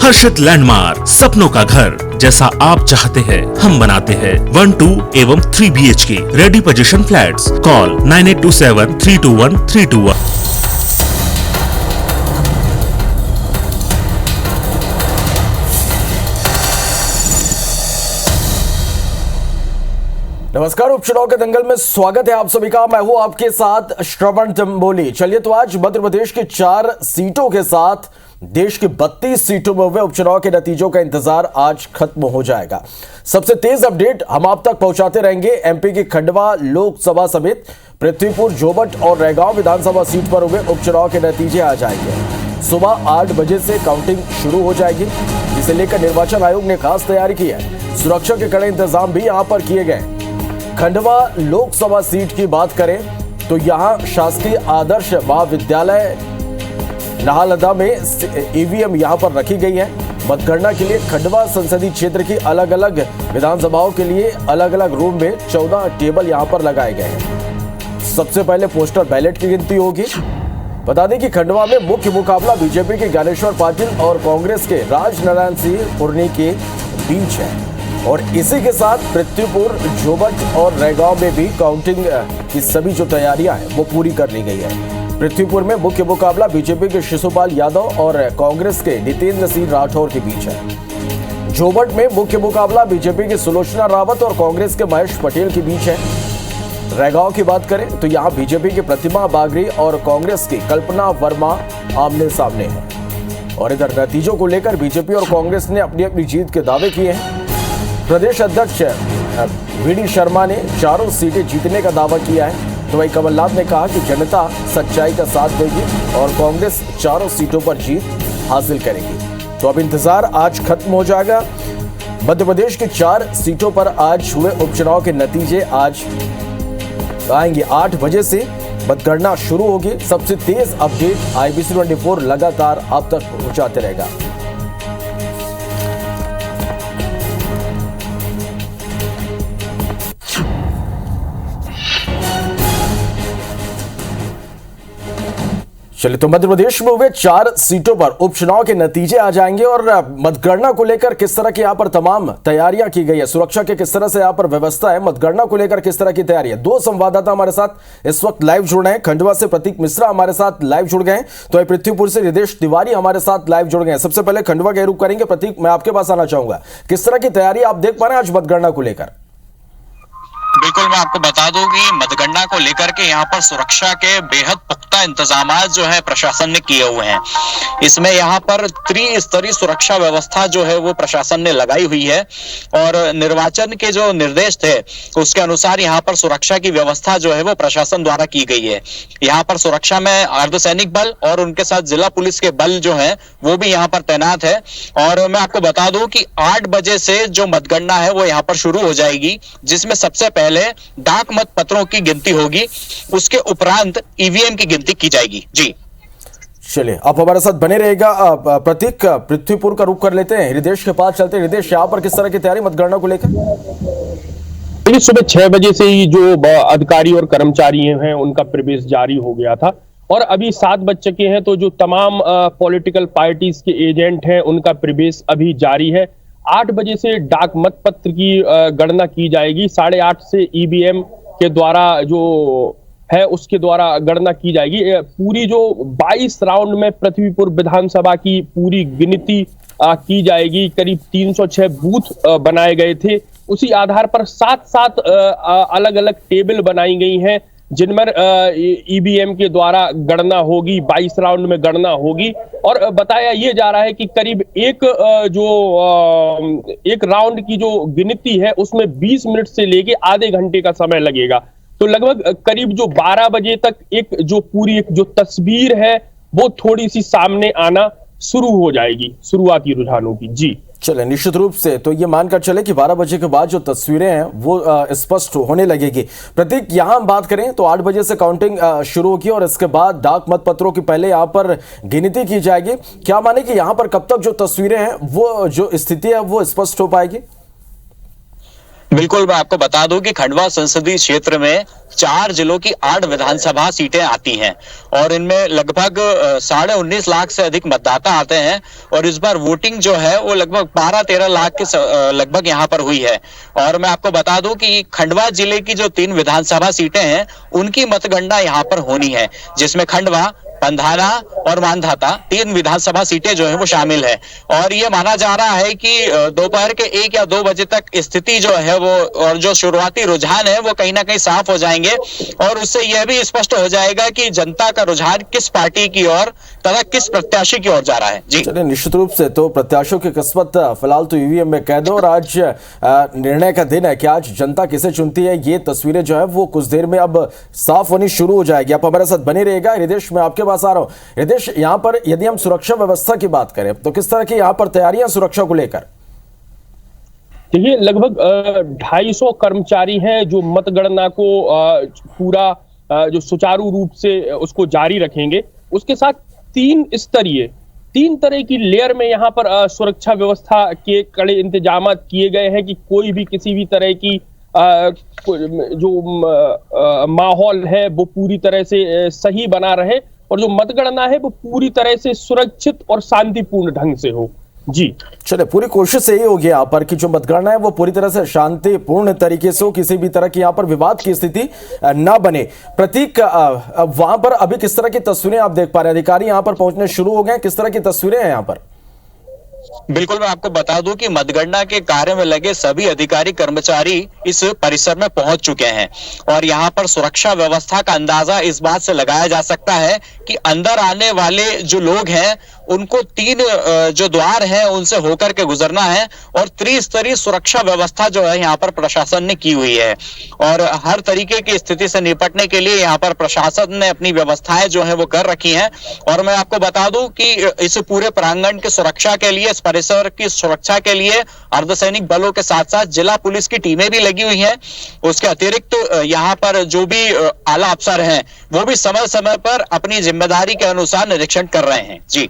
हर्षित landmark, सपनों का घर जैसा आप चाहते हैं हम बनाते हैं। 1, 2 एवं 3 BHK ready position flats. Call 9827321321। नमस्कार, उपचुनाव के दंगल में स्वागत है आप सभी का। मैं हूं आपके साथ श्रवण जम्बोली। चलिए तो आज मध्य प्रदेश की 4 सीटों के साथ देश की 32 सीटों में हुए उपचुनाव के नतीजों का इंतजार आज खत्म हो जाएगा। सबसे तेज अपडेट हम आप तक पहुंचाते रहेंगे। एमपी की खंडवा लोकसभा समेत पृथ्वीपुर, जोबट और रैगांव विधानसभा सीट पर हुए उपचुनाव के नतीजे आ जाएंगे। सुबह 8 बजे से काउंटिंग शुरू हो जाएगी, जिसे लेकर निर्वाचन आयोग ने खास तैयारी की है। सुरक्षा के कड़े इंतजाम भी यहां पर किए गए। खंडवा लोकसभा सीट की बात करें तो यहां शासकीय आदर्श महाविद्यालय नाहलदा में ईवीएम यहां पर रखी गई है। मतगणना के लिए खंडवा संसदीय क्षेत्र की अलग अलग विधानसभाओं के लिए अलग अलग रूम में 14 टेबल यहां पर लगाए गए हैं। सबसे पहले पोस्टर बैलेट की गिनती होगी। बता दें कि खंडवा में मुख्य मुकाबला बीजेपी के ज्ञानेश्वर पाटिल और कांग्रेस के राजनारायण सिंह पुर्नी के बीच है। और इसी के साथ पृथ्वीपुर, जोबट और रैगांव में भी काउंटिंग की सभी जो तैयारियां हैं वो पूरी कर ली गई है। पृथ्वीपुर में मुख्य मुकाबला बीजेपी के शिशुपाल यादव और कांग्रेस के नितेंद्र सिंह राठौर के बीच है। जोबट में मुख्य मुकाबला बीजेपी की सुलोचना रावत और कांग्रेस के महेश पटेल के बीच है। रैगांव की बात करें तो यहां बीजेपी की प्रतिमा बागरी और कांग्रेस की कल्पना वर्मा आमने सामने है। और इधर नतीजों को लेकर बीजेपी और कांग्रेस ने अपनी अपनी जीत के दावे किए हैं। प्रदेश अध्यक्ष वीडी शर्मा ने 4 सीटें जीतने का दावा किया है, तो वही कमलनाथ ने कहा कि जनता सच्चाई का साथ देगी और कांग्रेस 4 सीटों पर जीत हासिल करेगी। तो अब इंतजार आज खत्म हो जाएगा। मध्य प्रदेश की 4 सीटों पर आज हुए उपचुनाव के नतीजे आज आएंगे। 8 बजे से मतगणना शुरू होगी। सबसे तेज अपडेट IBC 24 लगातार आप तक पहुंचाते रहेगा। चलिए तो मध्य प्रदेश में हुए 4 सीटों पर उपचुनाव के नतीजे आ जाएंगे और मतगणना को लेकर किस तरह की यहां पर तमाम तैयारियां की गई है, सुरक्षा के किस तरह से यहां पर व्यवस्था है, मतगणना को लेकर किस तरह की तैयारी है। 2 संवाददाता हमारे साथ इस वक्त लाइव जुड़ रहे हैं। खंडवा से प्रतीक मिश्रा हमारे साथ लाइव जुड़ गए, तो पृथ्वीपुर से रिदेश तिवारी हमारे साथ लाइव जुड़ गए। सबसे पहले खंडवा का रुख करेंगे। प्रतीक, मैं आपके पास आना चाहूंगा, किस तरह की तैयारी आप देख पा रहे हैं आज मतगणना को लेकर? बिल्कुल, मैं आपको बता दूं कि मतगणना को लेकर के यहाँ पर सुरक्षा के बेहद पुख्ता इंतजाम जो है प्रशासन ने किए हुए हैं। इसमें यहाँ पर त्रिस्तरीय सुरक्षा व्यवस्था जो है वो प्रशासन ने लगाई हुई है और निर्वाचन के जो निर्देश थे उसके अनुसार यहाँ पर सुरक्षा की व्यवस्था जो है वो प्रशासन द्वारा की गई है। यहाँ पर सुरक्षा में अर्धसैनिक बल और उनके साथ जिला पुलिस के बल जो है वो भी यहाँ पर तैनात है। और मैं आपको बता दूं कि 8 बजे से जो मतगणना है वो यहाँ पर शुरू हो जाएगी, जिसमें सबसे पहले डाक मत पत्रों की गिनती होगी, उसके उपरांत ईवीएम की गिनती की जाएगी। जी चलिए, आप हमारे साथ बने रहेगा। प्रतीक, पृथ्वीपुर का रुख कर लेते हैं, हृदेश के पास चलते हैं। हृदेश, यहाँ पर किस तरह की तैयारी मतगणना को लेकर? सुबह 6 बजे से ही जो अधिकारी और कर्मचारी हैं उनका प्रवेश जारी हो गया था और अभी 7 बज चुके हैं, तो जो तमाम पॉलिटिकल पार्टीज के एजेंट हैं उनका प्रवेश अभी जारी है। 8 बजे से डाक मत पत्र की गणना की जाएगी। 8:30 से ईवीएम के द्वारा जो है उसके द्वारा गणना की जाएगी। पूरी जो 22 राउंड में पृथ्वीपुर विधानसभा की पूरी गिनती की जाएगी। करीब 306 बूथ बनाए गए थे। उसी आधार पर 7 अलग अलग टेबल बनाई गई हैं जिनमें ईवीएम के द्वारा गणना होगी। 22 राउंड में गणना होगी और बताया यह जा रहा है कि करीब एक राउंड की जो गिनती है उसमें 20 मिनट से लेके आधे घंटे का समय लगेगा। तो लगभग करीब जो 12 बजे तक एक जो पूरी एक जो तस्वीर है वो थोड़ी सी सामने आना शुरू हो जाएगी शुरुआती रुझानों की। जी चले, निश्चित रूप से तो ये मानकर चले कि 12 बजे के बाद जो तस्वीरें हैं वो स्पष्ट होने लगेगी। प्रतीक, यहां हम बात करें तो 8 बजे से काउंटिंग शुरू होगी और इसके बाद डाक मत पत्रों की पहले यहां पर गिनती की जाएगी। क्या माने कि यहां पर कब तक जो तस्वीरें हैं वो जो स्थिति है वो स्पष्ट हो पाएगी? बिल्कुल, मैं आपको बता दूं कि खंडवा संसदीय क्षेत्र में 4 जिलों की 8 विधानसभा सीटें आती हैं और इनमें लगभग 19.5 लाख से अधिक मतदाता आते हैं और इस बार वोटिंग जो है वो लगभग 12-13 लाख के लगभग यहाँ पर हुई है। और मैं आपको बता दूं कि खंडवा जिले की जो 3 विधानसभा सीटें हैं उनकी मतगणना यहाँ पर होनी है, जिसमें खंडवा, पंधाना और मानधाता 3 विधानसभा सीटें जो है वो शामिल है। और ये माना जा रहा है कि दोपहर के 1 या 2 बजे तक स्थिति जो है वो और जो शुरुआती रुझान है वो कहीं ना कहीं साफ हो जाएंगे और उससे यह भी स्पष्ट हो जाएगा कि जनता का रुझान किस पार्टी की ओर तथा किस प्रत्याशी की ओर जा रहा है। जी चलिए, निश्चित रूप से तो प्रत्याशियों की किस्मत फिलहाल तो ईवीएम में कैद है और आज निर्णय का दिन है कि आज जनता किसे चुनती है। ये तस्वीरें जो है वो कुछ देर में अब साफ होनी शुरू हो जाएगी। आप हमारे साथ बने रहिएगा। हृदेश, मैं आपके पास आ रहा हूं। हृदेश, यहां पर यदि हम सुरक्षा व्यवस्था की बात करें तो किस तरह की यहां पर तैयारियां सुरक्षा को लेकर? देखिए, लगभग 250 कर्मचारी हैं जो मतगणना को पूरा जो सुचारू रूप से उसको जारी रखेंगे। उसके साथ 3 तरह की लेयर में यहाँ पर सुरक्षा व्यवस्था के कड़े इंतजाम किए गए हैं कि कोई भी किसी भी तरह की जो माहौल है वो पूरी तरह से सही बना रहे और जो मतगणना है वो पूरी तरह से सुरक्षित और शांतिपूर्ण ढंग से हो। जी चले, पूरी कोशिश यही होगी यहाँ पर कि जो मतगणना है वो पूरी तरह से शांतिपूर्ण तरीके से हो, किसी भी तरह की यहाँ पर विवाद की स्थिति ना बने। प्रतीक, वहां पर अभी किस तरह की तस्वीरें आप देख पा रहे हैं? अधिकारी यहाँ पर पहुंचने शुरू हो गए, किस तरह की तस्वीरें हैं यहाँ पर? बिल्कुल, मैं आपको बता दूं कि मतगणना के कार्य में लगे सभी अधिकारी कर्मचारी इस परिसर में पहुंच चुके हैं और यहाँ पर सुरक्षा व्यवस्था का अंदाजा इस बात से लगाया जा सकता है कि अंदर आने वाले जो लोग हैं उनको 3 जो द्वार हैं उनसे होकर के गुजरना है और त्रिस्तरीय सुरक्षा व्यवस्था जो है यहाँ पर प्रशासन ने की हुई है और हर तरीके की स्थिति से निपटने के लिए यहाँ पर प्रशासन ने अपनी व्यवस्थाएं जो है वो कर रखी हैं। और मैं आपको बता दूं कि इस पूरे प्रांगण की सुरक्षा के लिए, इस परिसर की सुरक्षा के लिए अर्धसैनिक बलों के साथ साथ जिला पुलिस की टीमें भी लगी हुई हैं। उसके अतिरिक्त यहाँ पर जो भी आला अफसर हैं वो भी समय समय पर अपनी जिम्मेदारी के अनुसार निरीक्षण कर रहे हैं। जी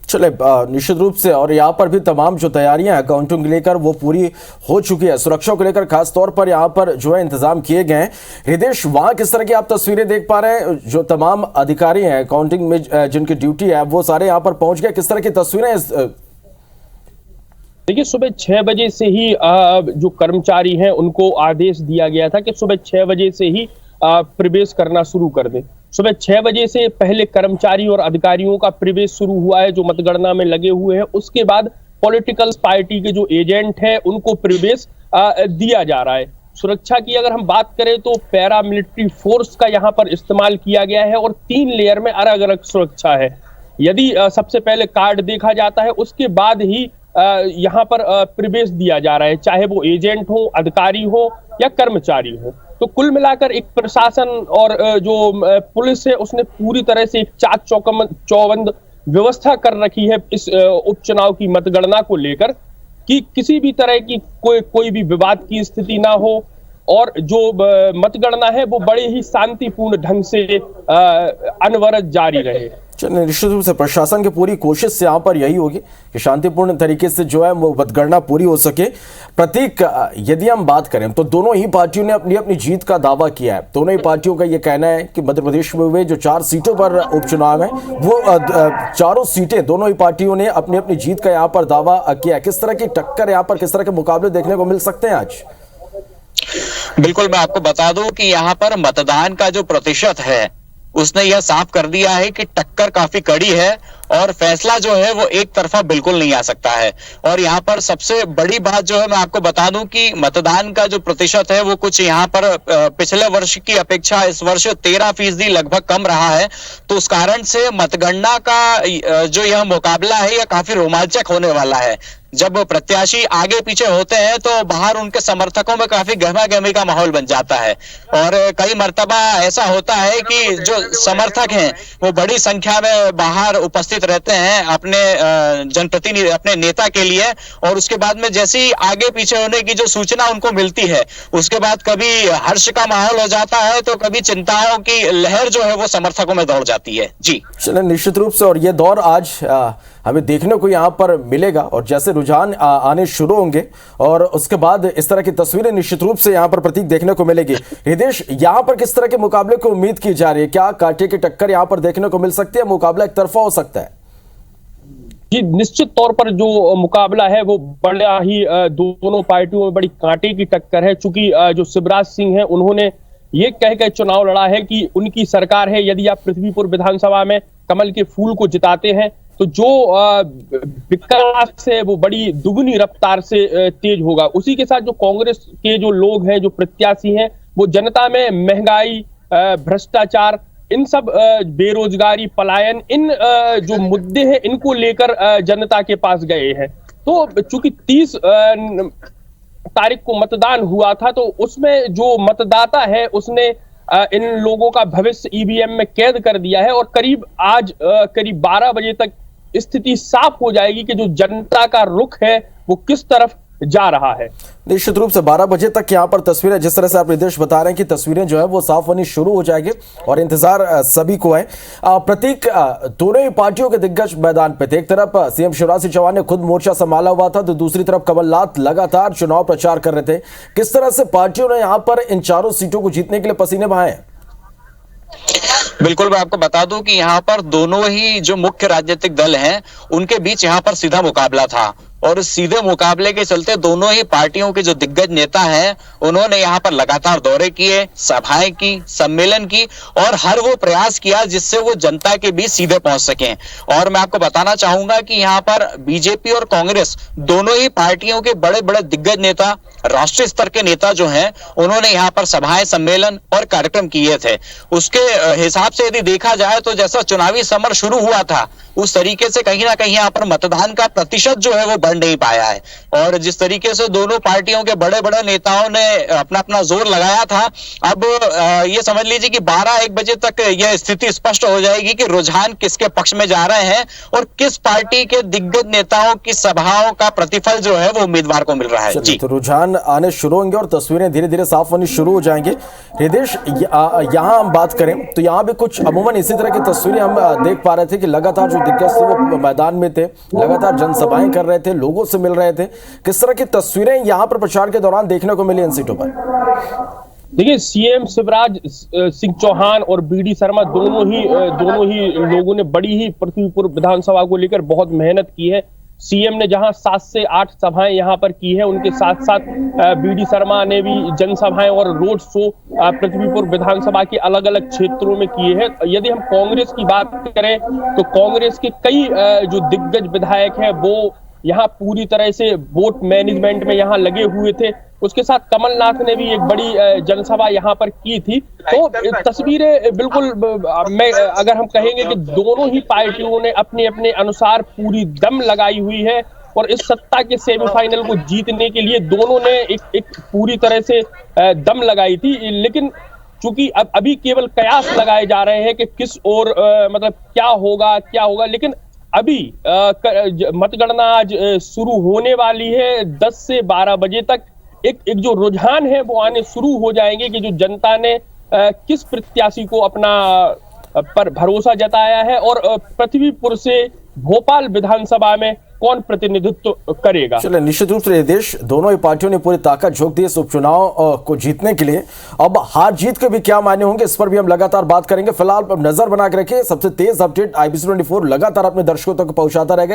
चले, निश्चित रूप से और यहाँ पर भी तमाम जो तैयारियां हैं काउंटिंग को लेकर वो पूरी हो चुकी है। सुरक्षा को लेकर खास तौर पर यहाँ पर जो है इंतजाम किए गए हैं। हृदेश, वहां किस तरह की आप तस्वीरें देख पा रहे हैं? जो तमाम अधिकारी हैं काउंटिंग में जिनकी ड्यूटी है वो सारे यहाँ पर पहुंच गए, किस तरह की तस्वीरें? देखिए, सुबह 6 बजे से ही जो कर्मचारी हैं उनको आदेश दिया गया था कि सुबह 6 बजे से ही प्रवेश करना शुरू कर दें। सुबह 6 बजे से पहले कर्मचारी और अधिकारियों का प्रवेश शुरू हुआ है जो मतगणना में लगे हुए हैं। उसके बाद पॉलिटिकल पार्टी के जो एजेंट हैं उनको प्रवेश दिया जा रहा है। सुरक्षा की अगर हम बात करें तो पैरामिलिट्री फोर्स का यहाँ पर इस्तेमाल किया गया है और 3 लेयर में अलग अलग सुरक्षा है। यदि सबसे पहले कार्ड देखा जाता है उसके बाद ही यहाँ पर प्रवेश दिया जा रहा है, चाहे वो एजेंट हो, अधिकारी हो या कर्मचारी हो। तो कुल मिलाकर एक प्रशासन और जो पुलिस है उसने पूरी तरह से एक चाक चौबंद व्यवस्था कर रखी है इस उपचुनाव की मतगणना को लेकर कि किसी भी तरह की कोई भी विवाद की स्थिति ना हो और जो मतगणना है वो बड़े ही शांतिपूर्ण ढंग से अनवरत जारी रहे। चलिए, निश्चित रूप से प्रशासन की पूरी कोशिश यहाँ पर यही होगी कि शांतिपूर्ण तरीके से जो है वो मतगणना पूरी हो सके। प्रतीक, यदि हम बात करें तो दोनों ही पार्टियों ने अपनी अपनी जीत का दावा किया है। दोनों ही पार्टियों का ये कहना है कि मध्य प्रदेश में हुए जो 4 सीटों पर उपचुनाव है वो 4 सीटें दोनों ही पार्टियों ने अपनी अपनी जीत का यहाँ पर दावा किया है। किस तरह की टक्कर यहाँ पर, किस तरह के मुकाबले देखने को मिल सकते हैं आज? बिल्कुल, मैं आपको बता दूं कि यहाँ पर मतदान का जो प्रतिशत है उसने यह साफ कर दिया है कि टक्कर काफी कड़ी है और फैसला जो है वो एक तरफा बिल्कुल नहीं आ सकता है। और यहाँ पर सबसे बड़ी बात जो है मैं आपको बता दूं कि मतदान का जो प्रतिशत है वो कुछ यहाँ पर पिछले वर्ष की अपेक्षा इस वर्ष 13% लगभग कम रहा है। तो उस कारण से मतगणना का जो यह मुकाबला है यह काफी रोमांचक होने वाला है। जब प्रत्याशी आगे पीछे होते हैं तो बाहर उनके समर्थकों में काफी गहमा गहमी का माहौल बन जाता है और कई मर्तबा ऐसा होता है कि जो समर्थक हैं वो बड़ी संख्या में बाहर उपस्थित उपस्थित रहते हैं अपने जनप्रतिनिधि, अपने नेता के लिए, और उसके बाद में जैसे ही आगे पीछे होने की जो सूचना उनको मिलती है, उसके बाद कभी हर्ष का माहौल हो जाता है तो कभी चिंताओं की लहर जो है वो समर्थकों में दौड़ जाती है। जी चलिए, निश्चित रूप से, और ये दौर आज हमें देखने को यहाँ पर मिलेगा, और जैसे रुझान आने शुरू होंगे और उसके बाद इस तरह की तस्वीरें निश्चित रूप से यहाँ पर प्रतीक देखने को मिलेगी। हृदेश, यहाँ पर किस तरह के मुकाबले को उम्मीद की जा रही है? क्या कांटे की टक्कर यहाँ पर देखने को मिल सकती है? मुकाबला एक तरफा हो सकता है? जी, निश्चित तौर पर जो मुकाबला है वो बड़ा ही दोनों पार्टियों में बड़ी कांटे की टक्कर है। चूंकि जो शिवराज सिंह है उन्होंने ये कह के चुनाव लड़ा है कि उनकी सरकार है, यदि आप पृथ्वीपुर विधानसभा में कमल के फूल को जिताते हैं तो जो विकास है वो बड़ी दुगनी रफ्तार से तेज होगा। उसी के साथ जो कांग्रेस के जो लोग हैं, जो प्रत्याशी हैं, वो जनता में महंगाई, भ्रष्टाचार, इन सब बेरोजगारी, पलायन, इन जो मुद्दे हैं इनको लेकर जनता के पास गए हैं। तो चूंकि 30 तारीख को मतदान हुआ था तो उसमें जो मतदाता है उसने इन लोगों का भविष्य ईवीएम में कैद कर दिया है, और आज करीब 12 बजे तक स्थिति साफ हो जाएगी कि जो जनता का रुख है वो किस तरफ जा रहा है। निश्चित रूप से 12 बजे तक यहाँ पर तस्वीरें, जिस तरह से आप निर्देश बता रहे हैं कि तस्वीरें जो है वो साफ होनी शुरू हो जाएगी, और इंतजार सभी को है। प्रतीक, दोनों ही पार्टियों के दिग्गज मैदान पे थे। एक तरफ सीएम शिवराज सिंह चौहान ने खुद मोर्चा संभाला हुआ था, तो दूसरी तरफ कमलनाथ लगातार चुनाव प्रचार कर रहे थे। किस तरह से पार्टियों ने यहाँ पर इन चारों सीटों को जीतने के लिए पसीने बहाए हैं? बिल्कुल, मैं आपको बता दूं कि यहाँ पर दोनों ही जो मुख्य राजनीतिक दल हैं उनके बीच यहाँ पर सीधा मुकाबला था, और सीधे मुकाबले के चलते दोनों ही पार्टियों के जो दिग्गज नेता हैं उन्होंने यहाँ पर लगातार दौरे किए, सभाएं की, सम्मेलन की, और हर वो प्रयास किया जिससे वो जनता के बीच सीधे पहुंच सकें। और मैं आपको बताना चाहूंगा कि यहाँ पर बीजेपी और कांग्रेस दोनों ही पार्टियों के बड़े बड़े दिग्गज नेता, राष्ट्रीय स्तर के नेता जो हैं, उन्होंने यहाँ पर सभाएं, सम्मेलन और कार्यक्रम किए थे। उसके हिसाब से यदि देखा जाए तो जैसा चुनावी समर शुरू हुआ था उस तरीके से कहीं ना कहीं यहाँ पर मतदान का प्रतिशत जो है वो बढ़ नहीं पाया है, और जिस तरीके से दोनों पार्टियों के बड़े बड़े नेताओं ने अपना अपना जोर लगाया था, अब ये समझ लीजिए कि 12-1 बजे तक यह स्थिति स्पष्ट हो जाएगी कि रुझान किसके पक्ष में जा रहे हैं और किस पार्टी के दिग्गज नेताओं की सभाओं का प्रतिफल जो है वो उम्मीदवार को मिल रहा है। जी, तो रुझान आने शुरू होंगे और तस्वीरें धीरे धीरे साफ होनी शुरू हो जाएंगे। हृदेश, यहाँ हम बात करें तो यहाँ भी कुछ अमूमन इसी तरह की तस्वीरें हम देख पा रहे थे कि लगातार जो दिग्गज थे वो मैदान में थे, लगातार जनसभाएं कर रहे थे, लोगों से मिल रहे थे। किस तरह की तस्वीरें यहाँ पर प्रचार के दौरान देखने को मिली इन सीटों पर? देखिए, सीएम शिवराज सिंह चौहान और बीडी शर्मा दोनों ही लोगों ने बड़ी ही पृथ्वीपुर विधानसभा को लेकर बहुत मेहनत की है। सीएम ने जहां 7 से 8 सभाएं यहां पर की है, उनके साथ साथ बीडी शर्मा ने भी जनसभाएं और रोड शो पृथ्वीपुर विधानसभा के अलग अलग क्षेत्रों में किए हैं। यदि हम कांग्रेस की बात करें तो कांग्रेस के कई जो दिग्गज विधायक हैं वो यहाँ पूरी तरह से वोट मैनेजमेंट में यहाँ लगे हुए थे। उसके साथ कमलनाथ ने भी एक बड़ी जनसभा यहाँ पर की थी। तो तस्वीरें बिल्कुल, मैं अगर हम कहेंगे कि दोनों ही पार्टियों ने अपने अपने अनुसार पूरी दम लगाई हुई है, और इस सत्ता के सेमीफाइनल को जीतने के लिए दोनों ने एक पूरी तरह से दम लगाई थी। लेकिन चूंकि अब अभी केवल कयास लगाए जा रहे हैं कि किस ओर मतलब क्या होगा, लेकिन अभी मतगणना आज शुरू होने वाली है। 10 से 12 बजे तक एक जो रुझान है वो आने शुरू हो जाएंगे कि जो जनता ने किस प्रत्याशी को अपना पर भरोसा जताया है, और पृथ्वीपुर से भोपाल विधानसभा में कौन प्रतिनिधित्व करेगा। चलिए, निश्चित रूप से देश दोनों ही पार्टियों ने पूरी ताकत झोंक दी इस उपचुनाव को जीतने के लिए। अब हार जीत के भी क्या मायने होंगे इस पर भी हम लगातार बात करेंगे। फिलहाल नजर बना के रखिए, सबसे तेज अपडेट IBC 24 लगातार अपने दर्शकों तक पहुंचाता रहेगा।